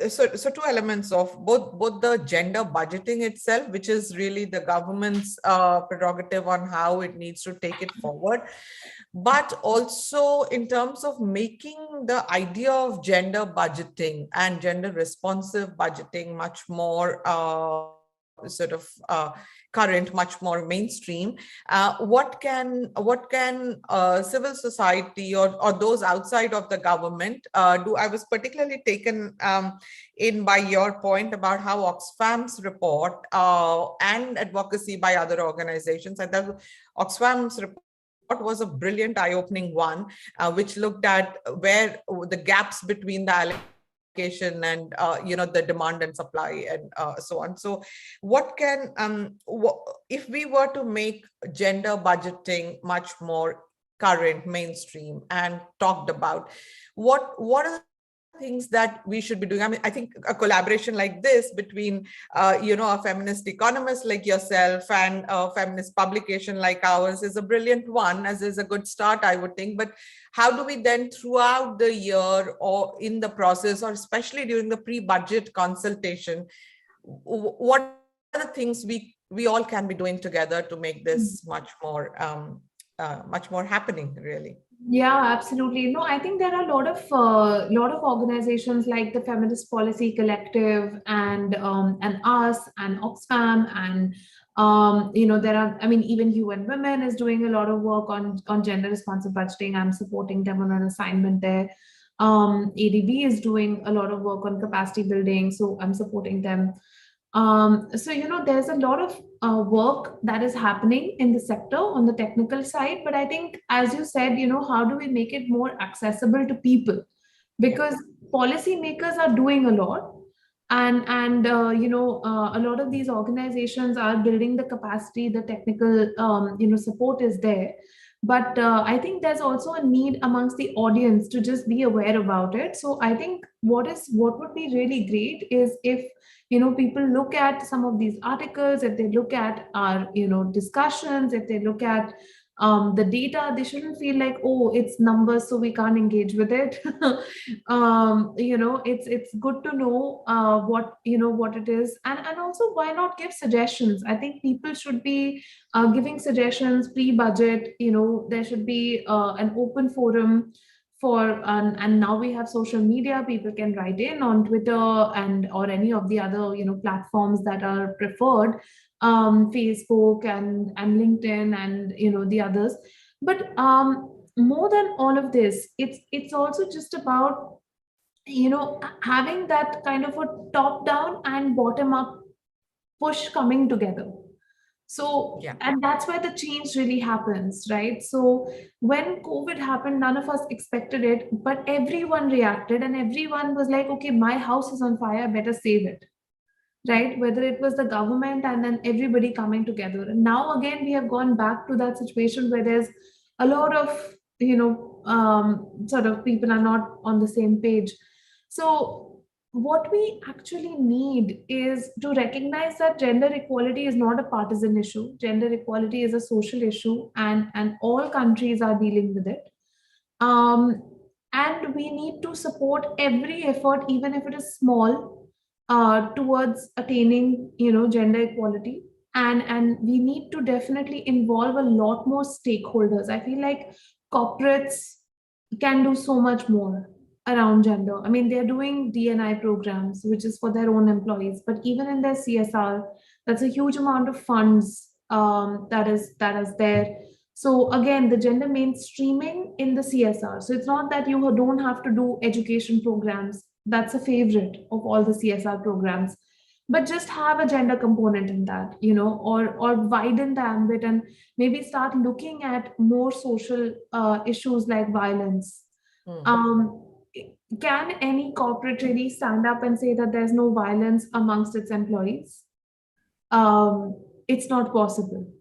so two elements of both the gender budgeting itself, which is really the government's prerogative on how it needs to take it forward, but also in terms of making the idea of gender budgeting and gender responsive budgeting much more sort of current, much more mainstream. What can civil society or those outside of the government do? I was particularly taken in by your point about how Oxfam's report and advocacy by other organizations, and the Oxfam's report was a brilliant, eye-opening one, which looked at where the gaps between the allocation and the demand and supply and so on. So what can if we were to make gender budgeting much more current, mainstream, and talked about, what are things that we should be doing? I mean, I think a collaboration like this between a feminist economist like yourself and a feminist publication like ours is a brilliant one, as is a good start, I would think. But how do we then, throughout the year or in the process, or especially during the pre-budget consultation, what are the things we all can be doing together to make this much more happening, really? Yeah, absolutely. No, I think there are a lot of organizations like the Feminist Policy Collective and us and Oxfam and there are, I mean, even UN Women is doing a lot of work on gender responsive budgeting. I'm supporting them on an assignment there. ADB is doing a lot of work on capacity building, so I'm supporting them. There's a lot of work that is happening in the sector on the technical side, but I think, as you said, how do we make it more accessible to people? Because policymakers are doing a lot, and a lot of these organizations are building the capacity, the technical support is there. But I think there's also a need amongst the audience to just be aware about it. So I think what would be really great is if people look at some of these articles, if they look at our discussions, if they look at the data, they shouldn't feel like, oh, it's numbers, so we can't engage with it. It's good to know what it is, and also, why not give suggestions? I think people should be giving suggestions pre-budget. There should be an open forum for, and now we have social media. People can write in on Twitter and or any of the other platforms that are preferred, Facebook and LinkedIn and the others. But more than all of this, it's also just about having that kind of a top down and bottom up push coming together. So, Yeah. and that's where the change really happens, right? So, when COVID happened, none of us expected it, but everyone reacted and everyone was like, okay, my house is on fire, better save it, right? Whether it was the government and then everybody coming together. And now, again, we have gone back to that situation where there's a lot of, sort of people are not on the same page. So, what we actually need is to recognize that gender equality is not a partisan issue. Gender equality is a social issue, and all countries are dealing with it. Um, and we need to support every effort, even if it is small, towards attaining, gender equality. And we need to definitely involve a lot more stakeholders. I feel like corporates can do so much more around gender. I mean, they're doing D&I programs, which is for their own employees, but even in their CSR, that's a huge amount of funds that is there. So again, the gender mainstreaming in the CSR. So it's not that you don't have to do education programs. That's a favorite of all the CSR programs. But just have a gender component in that, or widen the ambit and maybe start looking at more social issues like violence. Um, can any corporate really stand up and say that there's no violence amongst its employees? It's not possible,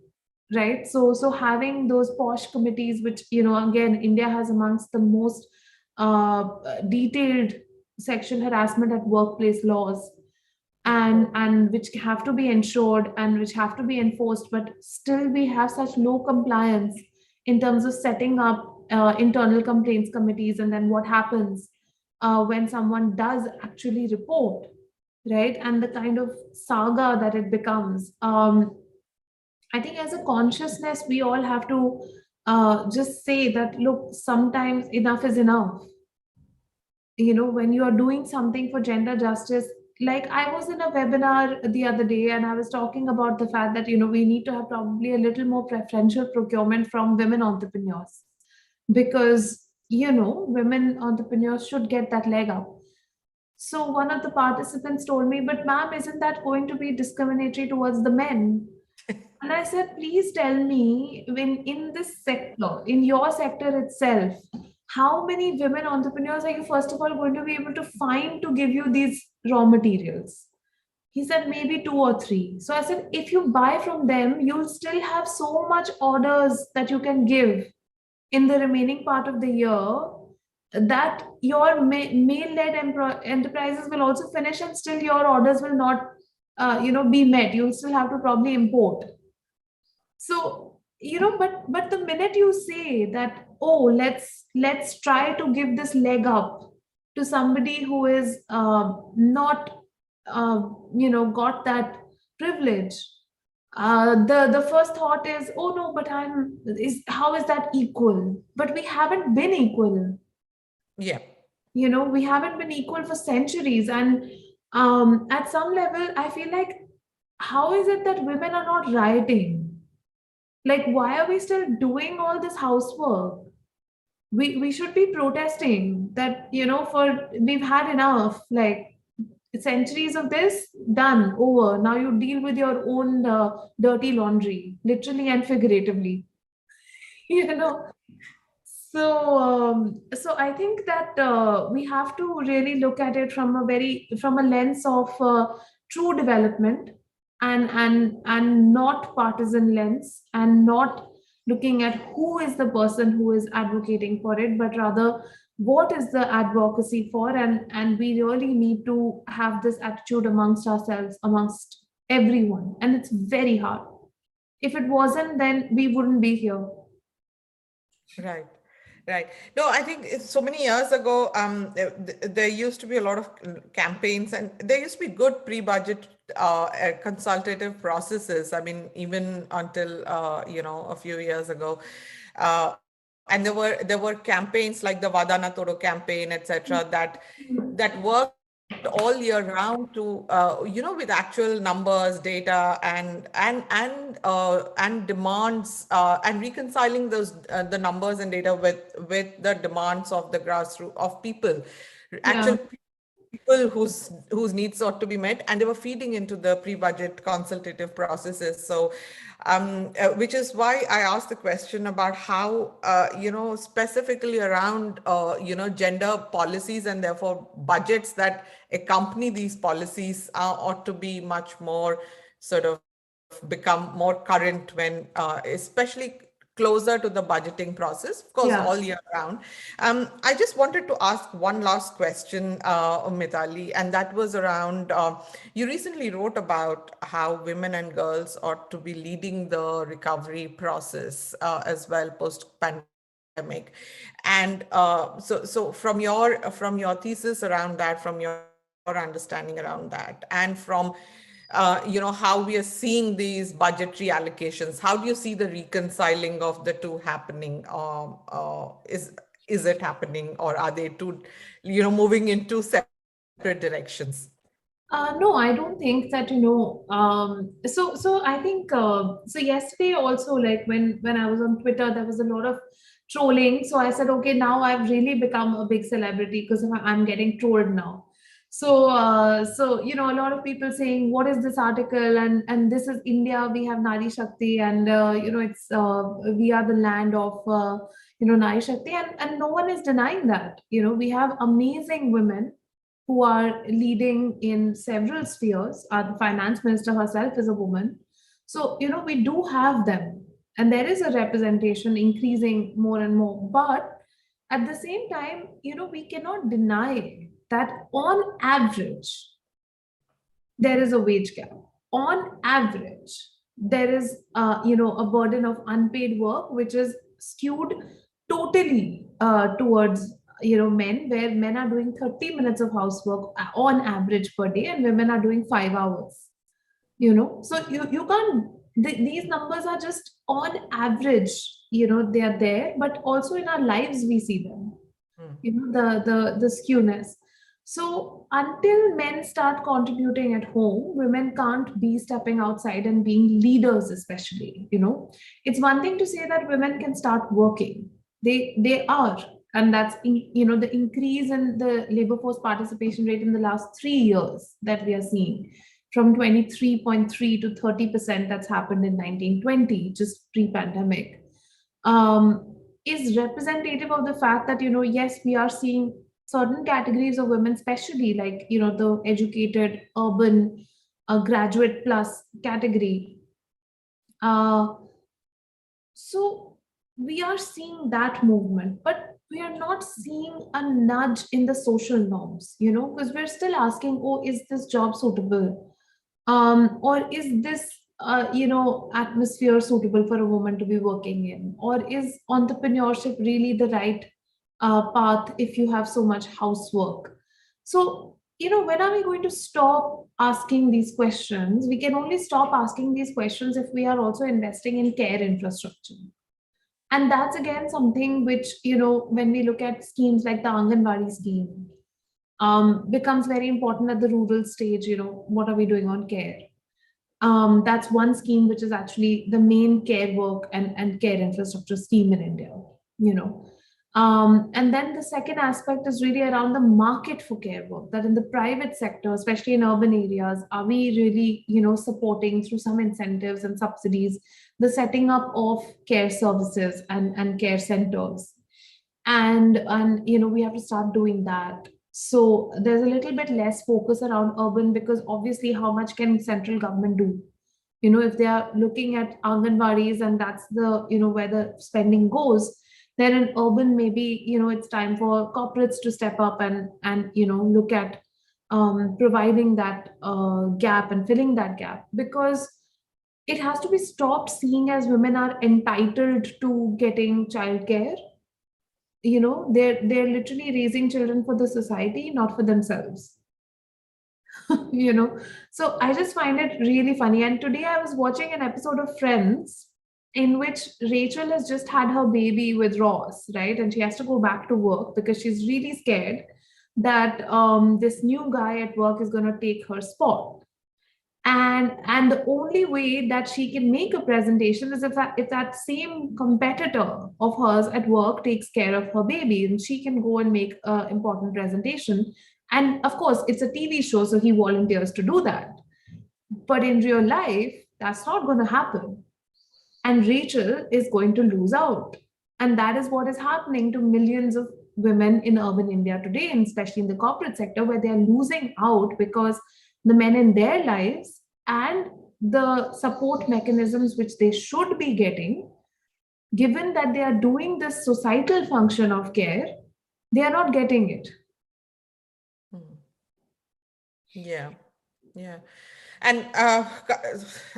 right? So having those posh committees, which again, India has amongst the most detailed sexual harassment at workplace laws, and which have to be ensured and which have to be enforced, but still we have such low compliance in terms of setting up internal complaints committees, and then what happens when someone does actually report, right? And the kind of saga that it becomes. I think as a consciousness, we all have to just say that, look, sometimes enough is enough. When you are doing something for gender justice, like I was in a webinar the other day and I was talking about the fact that, we need to have probably a little more preferential procurement from women entrepreneurs, because, women entrepreneurs should get that leg up. So one of the participants told me, but ma'am, isn't that going to be discriminatory towards the men? And I said, please tell me, when in this sector, in your sector itself, how many women entrepreneurs are you, first of all, going to be able to find to give you these raw materials? He said, maybe two or three. So I said, if you buy from them, you'll still have so much orders that you can give in the remaining part of the year, that your male-led enterprises will also finish, and still your orders will not, be met. You'll still have to probably import. So, but the minute you say that, oh, let's try to give this leg up to somebody who is not, got that privilege, the first thought is, oh no, but how is that equal? But we haven't been equal. Yeah. We haven't been equal for centuries, and at some level, I feel like, how is it that women are not rioting? Like, why are we still doing all this housework? We should be protesting that, for we've had enough. Like, centuries of this, done, over. Now you deal with your own dirty laundry, literally and figuratively. you know so I think that we have to really look at it from a lens of true development, and not partisan lens, and not looking at who is the person who is advocating for it, but rather what is the advocacy for, and we really need to have this attitude amongst ourselves, amongst everyone, and it's very hard. If it wasn't, then we wouldn't be here. Right. Right. No, I think so many years ago, there used to be a lot of campaigns, and there used to be good pre-budget consultative processes. I mean, even until a few years ago, and there were campaigns like the Vadana Toro campaign, etc., that worked all year round to with actual numbers, data, and demands, and reconciling those the numbers and data with the demands of the grassroots of people, Yeah. actual people whose needs ought to be met, and they were feeding into the pre-budget consultative processes. So which is why I asked the question about how specifically around gender policies, and therefore budgets that accompany these policies ought to be much more sort of become more current when especially closer to the budgeting process, of course, all Yeah. year round. I just wanted to ask one last question, Mitali, and that was around you recently wrote about how women and girls ought to be leading the recovery process as well post pandemic. And so from your thesis around that, from your understanding around that, and from how we are seeing these budgetary allocations, how do you see the reconciling of the two happening? Is it happening, or are they two, moving in two separate directions? No, I don't think that, so I think, so yesterday also, like when I was on Twitter, there was a lot of trolling. So I said, okay, now I've really become a big celebrity because I'm getting trolled now. So a lot of people saying, what is this article? And this is India. We have Nari Shakti, and it's we are the land of Nari Shakti, and no one is denying that. We have amazing women who are leading in several spheres. The finance minister herself is a woman. So, we do have them. And there is a representation increasing more and more. But at the same time, we cannot deny that on average, there is a wage gap. On average, there is, a burden of unpaid work, which is skewed totally towards men, where men are doing 30 minutes of housework on average per day, and women are doing 5 hours. So you can't. These numbers are just on average. They are there, but also in our lives we see them. Hmm. The skewness. So until men start contributing at home, women can't be stepping outside and being leaders, especially. It's one thing to say that women can start working. They are, and that's the increase in the labor force participation rate in the last 3 years that we are seeing, from 23.3 to 30%. That's happened in 1920, just pre-pandemic. Is representative of the fact that, yes, we are seeing certain categories of women, especially like, the educated urban graduate plus category. Uh, so we are seeing that movement, but we are not seeing a nudge in the social norms, because we're still asking, oh, is this job suitable? Or is this atmosphere suitable for a woman to be working in? Or is entrepreneurship really the right path if you have so much housework? So, when are we going to stop asking these questions? We can only stop asking these questions if we are also investing in care infrastructure. And that's again something which, when we look at schemes like the Anganwadi scheme, becomes very important at the rural stage. What are we doing on care? That's one scheme which is actually the main care work and care infrastructure scheme in India, you know. And then the second aspect is really around the market for care work, that in the private sector, especially in urban areas, are we really, supporting through some incentives and subsidies the setting up of care services and care centers? And we have to start doing that. So there's a little bit less focus around urban, because obviously how much can central government do? If they are looking at Anganwadis and that's the, where the spending goes, then in urban, maybe, it's time for corporates to step up and look at providing that gap and filling that gap, because it has to be stopped seeing as women are entitled to getting childcare. They're literally raising children for the society, not for themselves. you know so I just find it really funny. And today I was watching an episode of Friends in which Rachel has just had her baby with Ross, right? And she has to go back to work because she's really scared that this new guy at work is going to take her spot. And the only way that she can make a presentation is if that same competitor of hers at work takes care of her baby, and she can go and make an important presentation. And of course, it's a TV show, so he volunteers to do that. But in real life, that's not going to happen, and Rachel is going to lose out. And that is what is happening to millions of women in urban India today, and especially in the corporate sector, where they are losing out because the men in their lives and the support mechanisms which they should be getting, given that they are doing this societal function of care, they are not getting it. Hmm. Yeah, yeah. And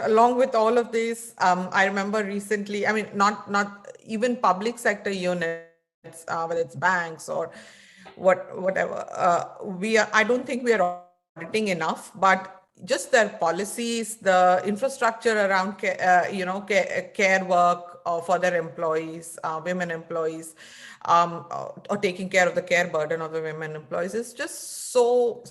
along with all of this, I remember recently, I mean, not even public sector units, whether it's banks or whatever, I don't think we are auditing enough, but just their policies, the infrastructure around care work for their employees, women employees, or taking care of the care burden of the women employees is just so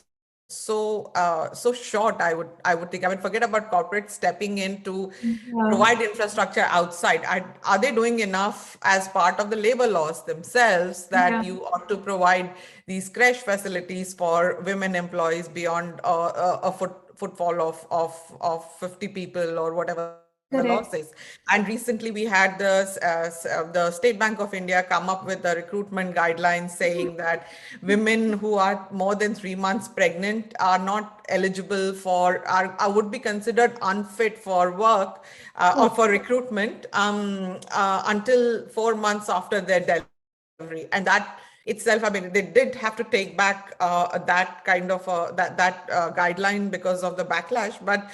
short. I would think. I mean, forget about corporates stepping in to Yeah, provide infrastructure outside. Are they doing enough as part of the labor laws themselves that yeah, you ought to provide these crash facilities for women employees beyond a footfall of 50 people or whatever the law says? correct. And recently we had the State Bank of India come up with the recruitment guidelines saying that women who are more than 3 months pregnant are not eligible would be considered unfit for work or for recruitment until 4 months after their delivery. And that itself, I mean, they did have to take back that kind of guideline because of the backlash. But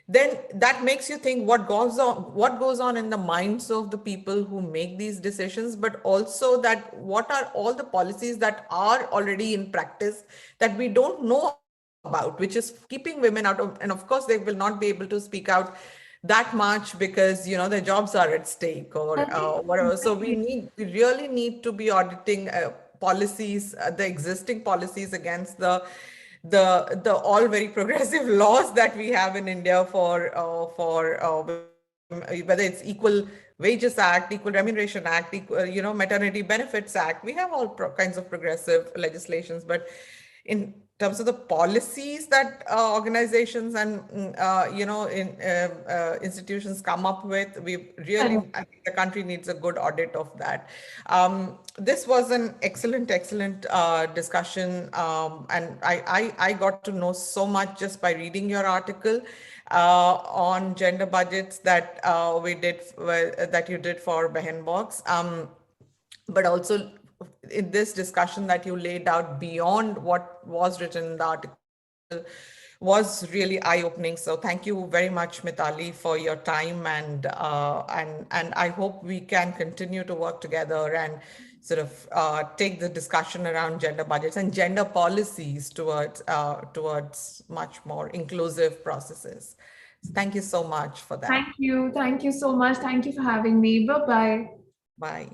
then that makes you think what goes on in the minds of the people who make these decisions, but also that what are all the policies that are already in practice that we don't know about, which is keeping women out of, and of course they will not be able to speak out that much because their jobs are at stake or I think whatever. So we really need to be auditing policies, the existing policies against the all very progressive laws that we have in India for whether it's Equal Wages Act, Equal Remuneration Act, Maternity Benefits Act. We have all kinds of progressive legislations, but in terms of the policies that organizations and institutions come up with, I think the country needs a good audit of that. This was an excellent discussion, and I got to know so much just by reading your article on gender budgets that that you did for Behanbox. But also in this discussion that you laid out beyond what was written in the article was really eye-opening. So thank you very much, Mitali, for your time, and I hope we can continue to work together and sort of take the discussion around gender budgets and gender policies towards much more inclusive processes. So thank you so much for that. Thank you so much. Thank you for having me. Bye-bye. Bye.